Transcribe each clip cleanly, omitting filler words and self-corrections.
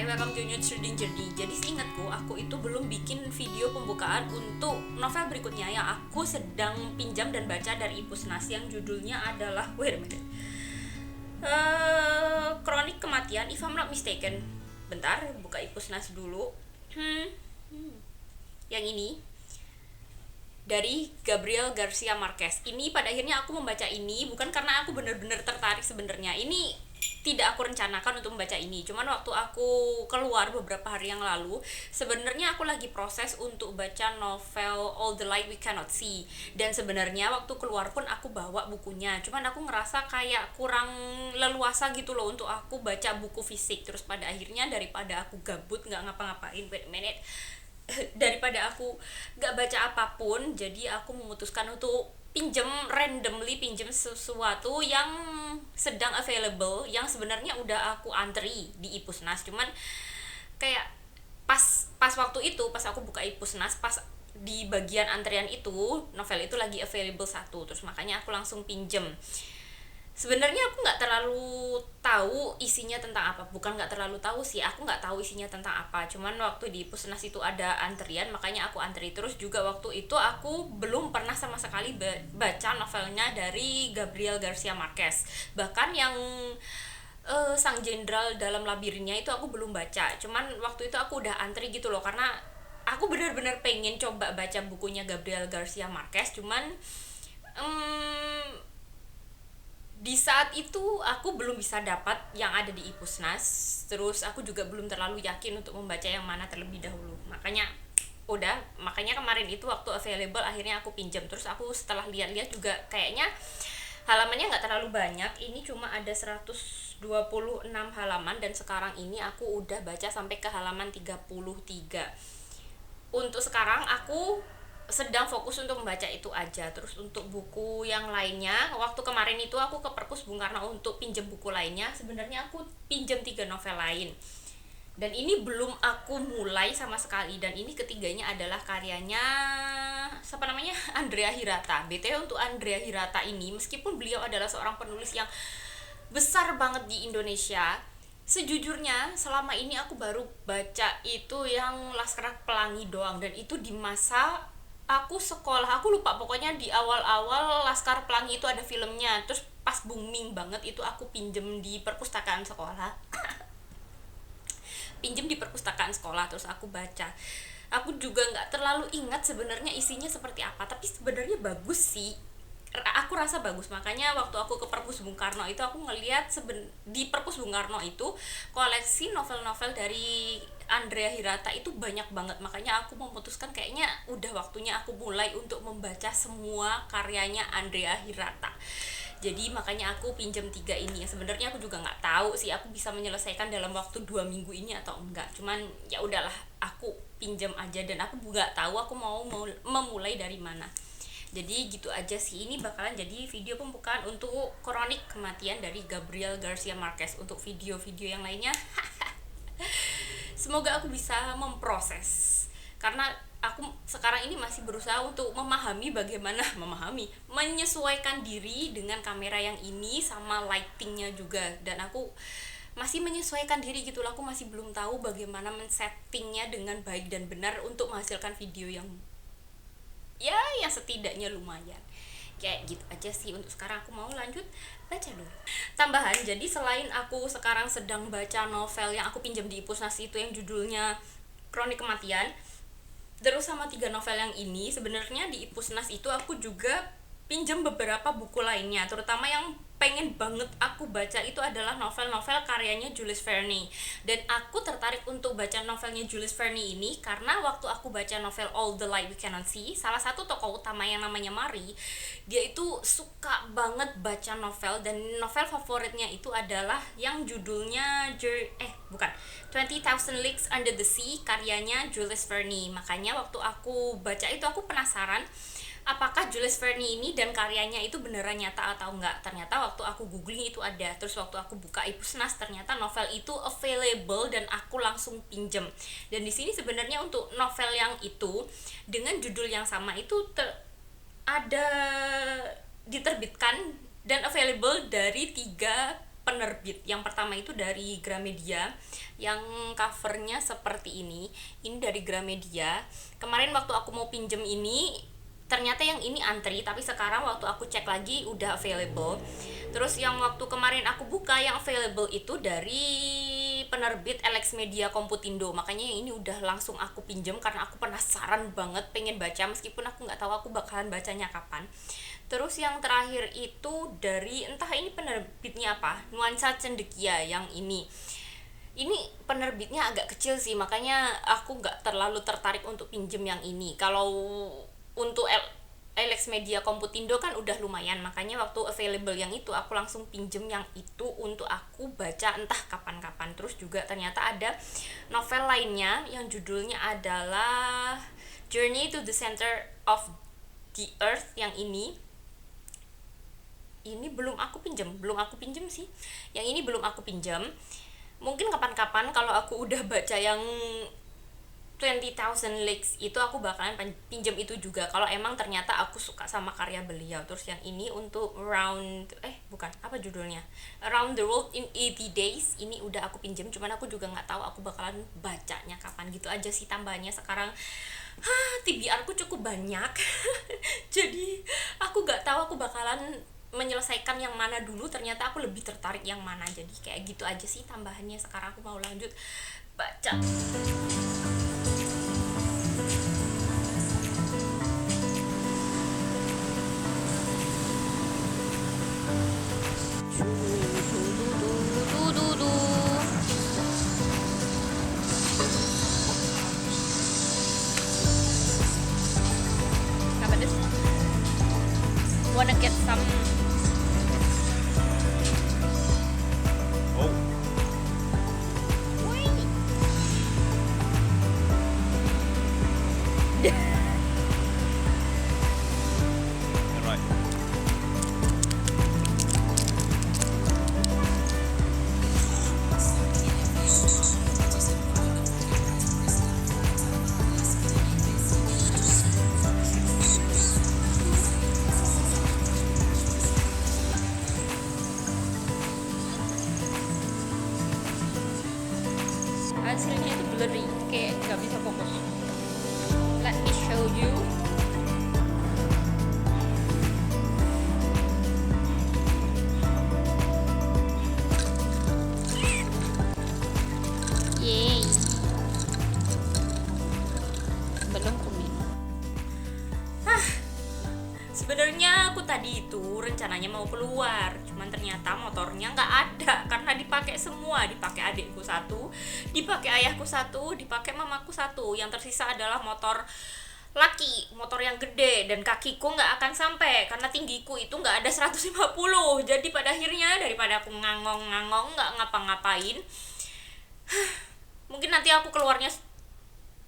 welcome to New Reading Journey. Jadi seingatku, aku itu belum bikin video pembukaan untuk novel berikutnya yang aku sedang pinjam dan baca dari Ipusnas yang judulnya adalah Kronik Kematian, if I'm not mistaken. Bentar, buka Ipusnas dulu. Yang ini dari Gabriel Garcia Marquez. Ini pada akhirnya aku membaca ini bukan karena aku benar-benar tertarik sebenarnya. Ini tidak aku rencanakan untuk membaca ini. Cuman waktu aku keluar beberapa hari yang lalu, sebenarnya aku lagi proses untuk baca novel All the Light We Cannot See. Dan sebenarnya waktu keluar pun aku bawa bukunya. Cuman aku ngerasa kayak kurang leluasa gitu loh untuk aku baca buku fisik. Terus pada akhirnya daripada aku gabut nggak ngapa-ngapain, daripada aku gak baca apapun, jadi aku memutuskan untuk randomly pinjem sesuatu yang sedang available, yang sebenarnya udah aku antri di Ipusnas. Cuman kayak pas waktu itu, pas aku buka Ipusnas, pas di bagian antrian itu novel itu lagi available satu, terus makanya aku langsung pinjem. Sebenarnya aku nggak terlalu tahu isinya tentang apa, bukan nggak terlalu tahu sih, aku nggak tahu isinya tentang apa. Cuman waktu di Pusnas itu ada antrian, makanya aku antri. Terus juga waktu itu aku belum pernah sama sekali baca novelnya dari Gabriel Garcia Marquez. Bahkan yang Sang Jenderal dalam Labirinnya itu aku belum baca. Cuman waktu itu aku udah antri gitu loh, karena aku benar-benar pengen coba baca bukunya Gabriel Garcia Marquez. Cuman di saat itu aku belum bisa dapat yang ada di Ipusnas. Terus aku juga belum terlalu yakin untuk membaca yang mana terlebih dahulu. Makanya kemarin itu waktu available akhirnya aku pinjam. Terus aku setelah lihat-lihat juga kayaknya halamannya nggak terlalu banyak. Ini cuma ada 126 halaman dan sekarang ini aku udah baca sampai ke halaman 33. Untuk sekarang aku sedang fokus untuk membaca itu aja. Terus untuk buku yang lainnya, waktu kemarin itu aku ke Perpus Bung Karno untuk pinjem buku lainnya. Sebenarnya aku pinjem 3 novel lain, dan ini belum aku mulai sama sekali. Dan ini ketiganya adalah karyanya Andrea Hirata. BTW untuk Andrea Hirata ini, meskipun beliau adalah seorang penulis yang besar banget di Indonesia, sejujurnya selama ini aku baru baca itu yang Laskar Pelangi doang, dan itu di masa aku sekolah. Aku lupa, pokoknya di awal-awal Laskar Pelangi itu ada filmnya. Terus pas booming banget itu aku pinjem di perpustakaan sekolah. Terus aku baca. Aku juga nggak terlalu ingat sebenarnya isinya seperti apa, tapi sebenarnya bagus sih. Aku rasa bagus. Makanya waktu aku ke Perpus Bung Karno itu aku ngeliat di Perpus Bung Karno itu koleksi novel-novel dari Andrea Hirata itu banyak banget. Makanya aku memutuskan kayaknya udah waktunya aku mulai untuk membaca semua karyanya Andrea Hirata. Jadi makanya aku pinjam 3 ini. Sebenarnya aku juga nggak tahu sih aku bisa menyelesaikan dalam waktu 2 minggu ini atau enggak. Cuman ya udahlah, aku pinjam aja, dan aku nggak tahu aku mau memulai dari mana. Jadi gitu aja sih. Ini bakalan jadi video pembukaan untuk Kronik Kematian dari Gabriel Garcia Marquez. Untuk video-video yang lainnya semoga aku bisa memproses, karena aku sekarang ini masih berusaha untuk menyesuaikan diri dengan kamera yang ini sama lightingnya juga. Dan aku masih menyesuaikan diri gitu loh. Aku masih belum tahu bagaimana men-settingnya dengan baik dan benar untuk menghasilkan video yang setidaknya lumayan. Kayak gitu aja sih untuk sekarang. Aku mau lanjut baca dulu. Tambahan, jadi selain aku sekarang sedang baca novel yang aku pinjam di Ipusnas itu yang judulnya Kronik Kematian, terus sama 3 novel yang ini, sebenarnya di Ipusnas itu aku juga pinjam beberapa buku lainnya. Terutama yang pengen banget aku baca itu adalah novel-novel karyanya Jules Verne. Dan aku tertarik untuk baca novelnya Jules Verne ini karena waktu aku baca novel All the Light We Cannot See, salah satu tokoh utama yang namanya Marie, dia itu suka banget baca novel, dan novel favoritnya itu adalah yang judulnya 20,000 Leagues Under the Sea karyanya Jules Verne. Makanya waktu aku baca itu aku penasaran apakah Jules Verne ini dan karyanya itu beneran nyata atau enggak. Ternyata waktu aku googling itu ada. Terus waktu aku buka Ipusnas ternyata novel itu available dan aku langsung pinjem. Dan di sini sebenarnya untuk novel yang itu dengan judul yang sama itu ada diterbitkan dan available dari 3 penerbit. Yang pertama itu dari Gramedia, yang covernya seperti ini. Ini dari Gramedia. Kemarin waktu aku mau pinjem ini, ternyata yang ini antri, tapi sekarang waktu aku cek lagi udah available. Terus yang waktu kemarin aku buka yang available itu dari penerbit Alex Media Komputindo. Makanya yang ini udah langsung aku pinjem karena aku penasaran banget pengen baca, meskipun aku nggak tahu aku bakalan bacanya kapan. Terus yang terakhir itu dari, entah ini penerbitnya apa, Nuansa Cendekia. Yang ini penerbitnya agak kecil sih, makanya aku nggak terlalu tertarik untuk pinjem yang ini. Kalau untuk Alex Media Komputindo kan udah lumayan, makanya waktu available yang itu aku langsung pinjem yang itu untuk aku baca entah kapan-kapan. Terus juga ternyata ada novel lainnya yang judulnya adalah Journey to the Center of the Earth. Yang ini belum aku pinjem sih. Yang ini belum aku pinjem. Mungkin kapan-kapan kalau aku udah baca yang 20,000 Leagues itu aku bakalan pinjem itu juga kalau emang ternyata aku suka sama karya beliau. Terus yang ini untuk Around the World in 80 Days, ini udah aku pinjem, cuman aku juga nggak tahu aku bakalan bacanya kapan. Gitu aja sih tambahnya. Sekarang TBR ku cukup banyak jadi aku nggak tahu aku bakalan menyelesaikan yang mana dulu. Ternyata aku lebih tertarik yang mana, jadi kayak gitu aja sih tambahannya. Sekarang aku mau lanjut baca. Apa this? Wanna get some? Oh, you're right. Hasilnya itu blurry, kayak nggak bisa fokus. Let me show you. Yeay. Belum kuning. Sebenarnya aku tadi itu rencananya mau keluar, cuman ternyata motornya nggak ada karena dipakai semua. Dipakai adikku satu, dipakai ayahku satu, dipakai mamaku satu. Yang tersisa adalah motor laki, motor yang gede, dan kakiku nggak akan sampai karena tinggiku itu nggak ada 150. Jadi pada akhirnya daripada aku ngangong-ngangong nggak ngapa-ngapain, mungkin nanti aku keluarnya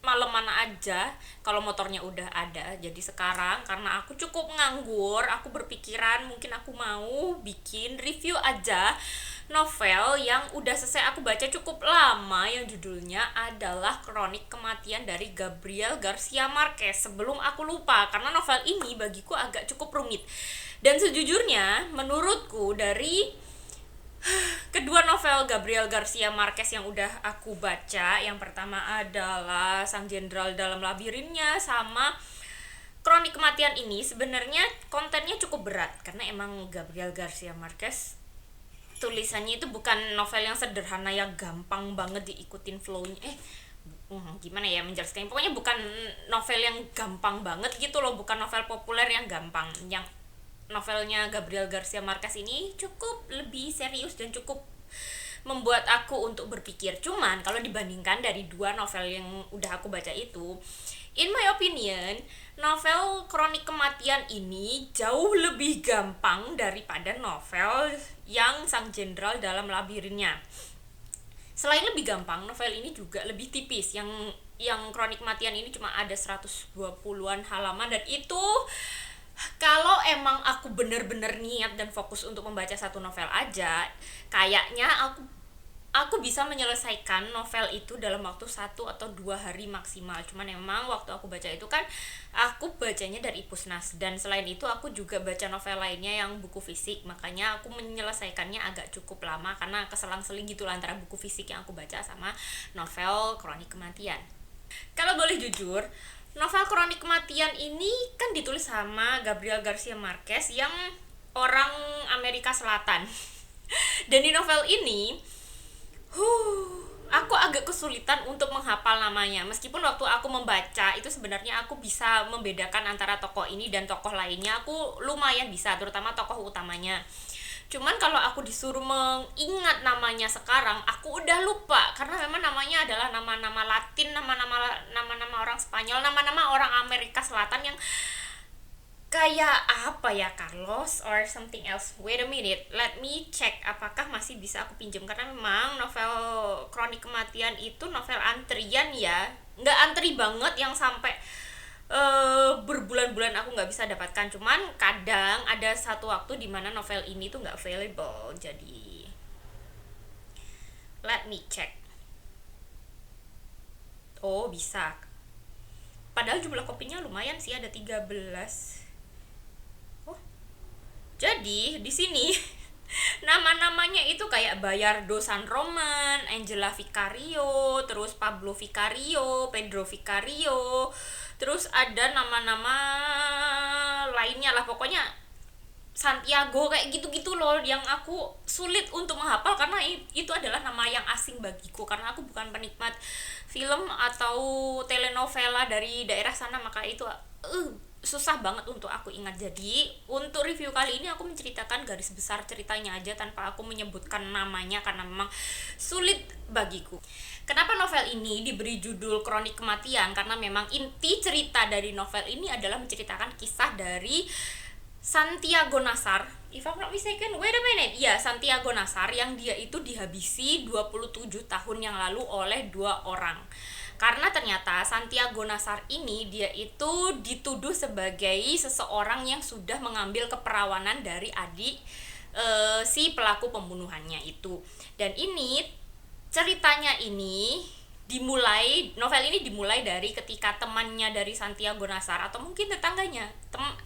malam mana aja kalau motornya udah ada. Jadi sekarang karena aku cukup nganggur, aku berpikiran mungkin aku mau bikin review aja novel yang udah selesai aku baca cukup lama, yang judulnya adalah Kronik Kematian dari Gabriel Garcia Marquez. Sebelum aku lupa, karena novel ini bagiku agak cukup rumit, dan sejujurnya menurutku dari kedua novel Gabriel Garcia Marquez yang udah aku baca, yang pertama adalah Sang Jenderal Dalam Labirinnya sama Kronik Kematian ini, sebenarnya kontennya cukup berat karena emang Gabriel Garcia Marquez tulisannya itu bukan novel yang sederhana yang gampang banget diikutin flow-nya. Gimana ya menjelaskannya, pokoknya bukan novel yang gampang banget gitu loh, bukan novel populer yang gampang. Yang novelnya Gabriel Garcia Marquez ini cukup lebih serius dan cukup membuat aku untuk berpikir. Cuman kalau dibandingkan dari dua novel yang udah aku baca itu, in my opinion, novel Kronik Kematian ini jauh lebih gampang daripada novel yang Sang Jenderal Dalam Labirinnya. Selain lebih gampang, novel ini juga lebih tipis. Yang Kronik Kematian ini cuma ada 120-an halaman, dan itu kalau emang aku bener-bener niat dan fokus untuk membaca satu novel aja, kayaknya aku aku bisa menyelesaikan novel itu dalam waktu 1 atau 2 hari maksimal. Cuman memang waktu aku baca itu kan aku bacanya dari Ipusnas, dan selain itu aku juga baca novel lainnya yang buku fisik, makanya aku menyelesaikannya agak cukup lama karena keselang-seling gitu lah antara buku fisik yang aku baca sama novel Kronik Kematian. Kalau boleh jujur, novel Kronik Kematian ini kan ditulis sama Gabriel Garcia Marquez yang orang Amerika Selatan. Dan di novel ini aku agak kesulitan untuk menghafal namanya. Meskipun waktu aku membaca itu sebenarnya aku bisa membedakan antara tokoh ini dan tokoh lainnya. Aku lumayan bisa, terutama tokoh utamanya. Cuman kalau aku disuruh mengingat namanya sekarang, aku udah lupa karena memang namanya adalah nama-nama Latin, nama-nama orang Spanyol, nama-nama orang Amerika Selatan yang kayak apa ya, Carlos or something else. Wait a minute, let me check apakah masih bisa aku pinjam, karena memang novel Kronik Kematian itu novel antrian ya, nggak antri banget yang sampai berbulan-bulan aku nggak bisa dapatkan. Cuman kadang ada satu waktu dimana novel ini tuh nggak available, jadi let me check. Oh, bisa, padahal jumlah kopinya lumayan sih, ada 13. Jadi di sini nama-namanya itu kayak Bayardo San Roman, Angela Vicario, terus Pablo Vicario, Pedro Vicario, terus ada nama-nama lainnya lah, pokoknya Santiago kayak gitu-gitu loh, yang aku sulit untuk menghafal karena itu adalah nama yang asing bagiku karena aku bukan penikmat film atau telenovela dari daerah sana, maka itu susah banget untuk aku ingat. Jadi untuk review kali ini aku menceritakan garis besar ceritanya aja tanpa aku menyebutkan namanya karena memang sulit bagiku. Kenapa novel ini diberi judul Kronik Kematian? Karena memang inti cerita dari novel ini adalah menceritakan kisah dari Santiago Nasar, if I'm not mistaken, wait a minute, ya, Santiago Nasar, yang dia itu dihabisi 27 tahun yang lalu oleh 2 orang. Karena ternyata Santiago Nasar ini dia itu dituduh sebagai seseorang yang sudah mengambil keperawanan dari adik si pelaku pembunuhannya itu. Dan ini ceritanya ini novel ini dimulai dari ketika temannya dari Santiago Nasar atau mungkin tetangganya,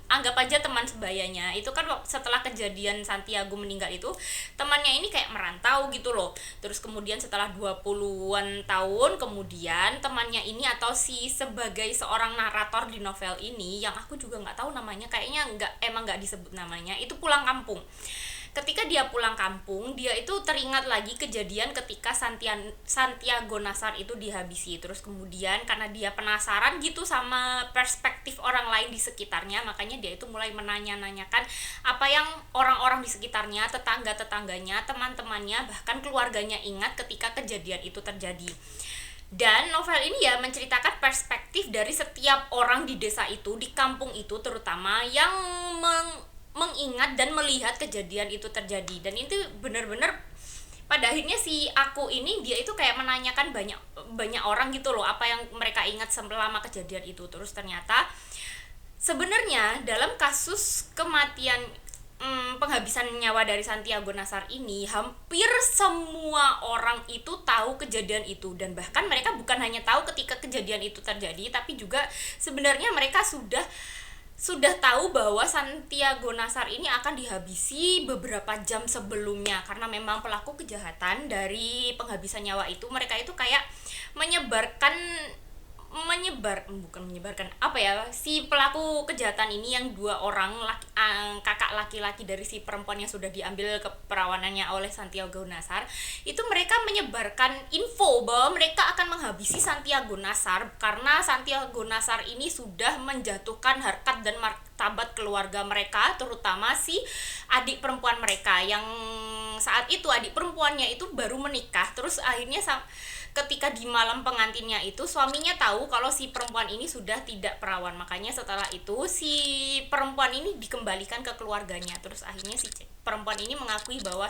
anggap aja teman sebayanya, itu kan setelah kejadian Santiago meninggal itu temannya ini kayak merantau gitu loh. Terus kemudian setelah 20-an tahun kemudian temannya ini atau si sebagai seorang narator di novel ini yang aku juga nggak tahu namanya, kayaknya emang nggak disebut namanya, itu pulang kampung. Ketika dia pulang kampung, dia itu teringat lagi kejadian ketika Santiago Nasar itu dihabisi. Terus kemudian karena dia penasaran gitu sama perspektif orang lain di sekitarnya, makanya dia itu mulai menanya-nanyakan apa yang orang-orang di sekitarnya, tetangga-tetangganya, teman-temannya, bahkan keluarganya ingat ketika kejadian itu terjadi. Dan novel ini ya menceritakan perspektif dari setiap orang di desa itu, di kampung itu terutama, yang mengingat dan melihat kejadian itu terjadi. Dan itu benar-benar pada akhirnya si aku ini dia itu kayak menanyakan banyak orang gitu loh apa yang mereka ingat selama kejadian itu. Terus ternyata sebenarnya dalam kasus kematian penghabisan nyawa dari Santiago Nasar ini, hampir semua orang itu tahu kejadian itu, dan bahkan mereka bukan hanya tahu ketika kejadian itu terjadi, tapi juga sebenarnya mereka sudah tahu bahwa Santiago Nasar ini akan dihabisi beberapa jam sebelumnya, karena memang pelaku kejahatan dari penghabisan nyawa itu, mereka itu kayak si pelaku kejahatan ini yang 2 orang kakak laki-laki dari si perempuan yang sudah diambil keperawanannya oleh Santiago Nasar itu, mereka menyebarkan info bahwa mereka akan menghabisi Santiago Nasar karena Santiago Nasar ini sudah menjatuhkan harkat dan martabat keluarga mereka, terutama si adik perempuan mereka yang saat itu adik perempuannya itu baru menikah. Terus akhirnya ketika di malam pengantinnya itu suaminya tahu kalau si perempuan ini sudah tidak perawan, makanya setelah itu si perempuan ini dikembalikan ke keluarganya. Terus akhirnya si perempuan ini mengakui bahwa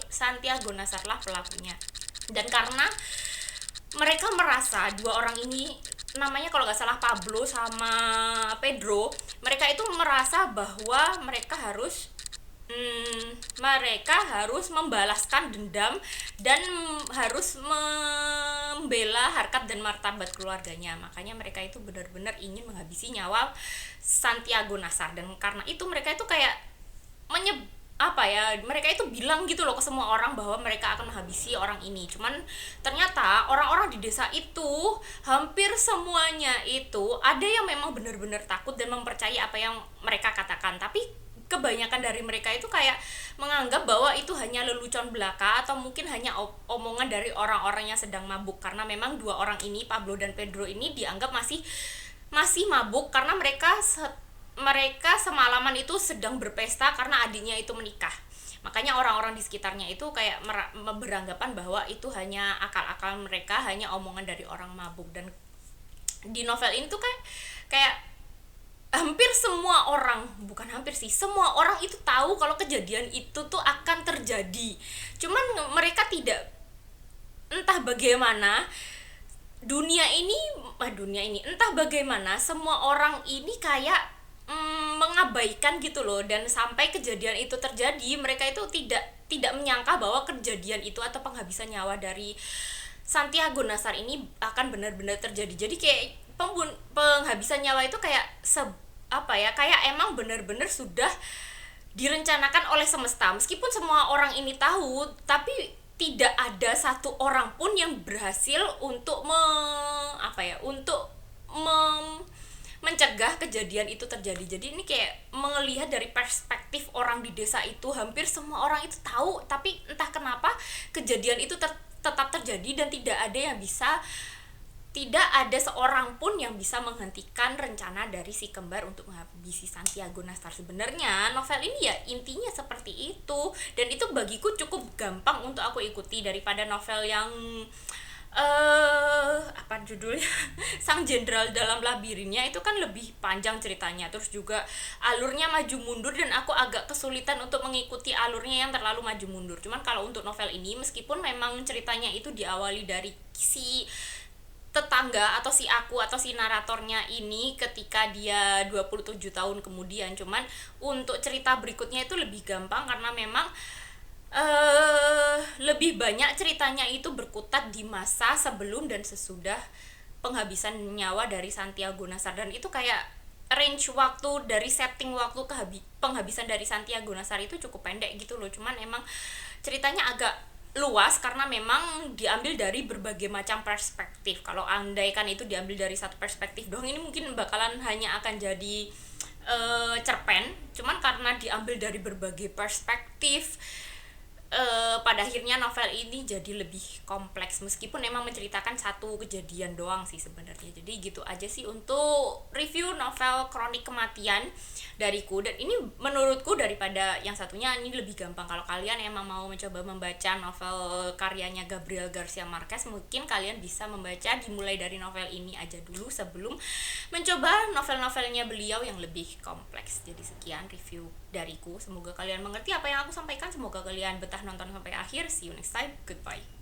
Santiago Nasar lah pelakunya. Dan karena mereka merasa 2 orang ini, namanya kalau nggak salah Pablo sama Pedro, mereka itu merasa bahwa mereka harus mereka harus membalaskan dendam dan harus membela harkat dan martabat keluarganya. Makanya mereka itu benar-benar ingin menghabisi nyawa Santiago Nasar, dan karena itu mereka itu kayak mereka itu bilang gitu loh ke semua orang bahwa mereka akan menghabisi orang ini. Cuman ternyata orang-orang di desa itu hampir semuanya itu ada yang memang benar-benar takut dan mempercayai apa yang mereka katakan, tapi kebanyakan dari mereka itu kayak menganggap bahwa itu hanya lelucon belaka atau mungkin hanya omongan dari orang-orang yang sedang mabuk, karena memang dua orang ini, Pablo dan Pedro ini, dianggap masih mabuk karena mereka semalaman itu sedang berpesta karena adiknya itu menikah. Makanya orang-orang di sekitarnya itu kayak beranggapan bahwa itu hanya akal-akal mereka, hanya omongan dari orang mabuk. Dan di novel ini tuh kayak hampir semua orang, bukan hampir sih, semua orang itu tahu kalau kejadian itu tuh akan terjadi. Cuman mereka tidak, entah bagaimana dunia ini entah bagaimana semua orang ini kayak mengabaikan gitu loh, dan sampai kejadian itu terjadi mereka itu tidak menyangka bahwa kejadian itu atau penghabisan nyawa dari Santiago Nasar ini akan benar-benar terjadi. Jadi kayak penghabisan nyawa itu kayak kayak emang benar-benar sudah direncanakan oleh semesta. Meskipun semua orang ini tahu, tapi tidak ada satu orang pun yang berhasil untuk mencegah kejadian itu terjadi. Jadi ini kayak melihat dari perspektif orang di desa itu, hampir semua orang itu tahu, tapi entah kenapa kejadian itu tetap terjadi dan tidak ada seorang pun yang bisa menghentikan rencana dari si kembar untuk menghabisi Santiago Nasar. Sebenarnya novel ini ya intinya seperti itu, dan itu bagiku cukup gampang untuk aku ikuti daripada novel yang apa judulnya Sang Jenderal dalam Labirinnya. Itu kan lebih panjang ceritanya, terus juga alurnya maju mundur, dan aku agak kesulitan untuk mengikuti alurnya yang terlalu maju mundur. Cuman kalau untuk novel ini, meskipun memang ceritanya itu diawali dari si tetangga atau si naratornya ini ketika dia 27 tahun kemudian, cuman untuk cerita berikutnya itu lebih gampang karena memang lebih banyak ceritanya itu berkutat di masa sebelum dan sesudah penghabisan nyawa dari Santiago Nasar. Dan itu kayak range waktu dari setting waktu penghabisan dari Santiago Nasar itu cukup pendek gitu loh. Cuman emang ceritanya agak luas karena memang diambil dari berbagai macam perspektif. Kalau andaikan itu diambil dari satu perspektif doang, ini mungkin bakalan hanya akan jadi cerpen. Cuman karena diambil dari berbagai perspektif, pada akhirnya novel ini jadi lebih kompleks, meskipun emang menceritakan satu kejadian doang sih sebenarnya. Jadi gitu aja sih untuk review novel Kronik Kematian dariku, dan ini menurutku daripada yang satunya ini lebih gampang. Kalau kalian emang mau mencoba membaca novel karyanya Gabriel Garcia Marquez, mungkin kalian bisa dimulai dari novel ini aja dulu sebelum mencoba novel-novelnya beliau yang lebih kompleks. Jadi sekian review dariku, semoga kalian mengerti apa yang aku sampaikan, semoga kalian betah nonton sampai akhir. See you next time, goodbye.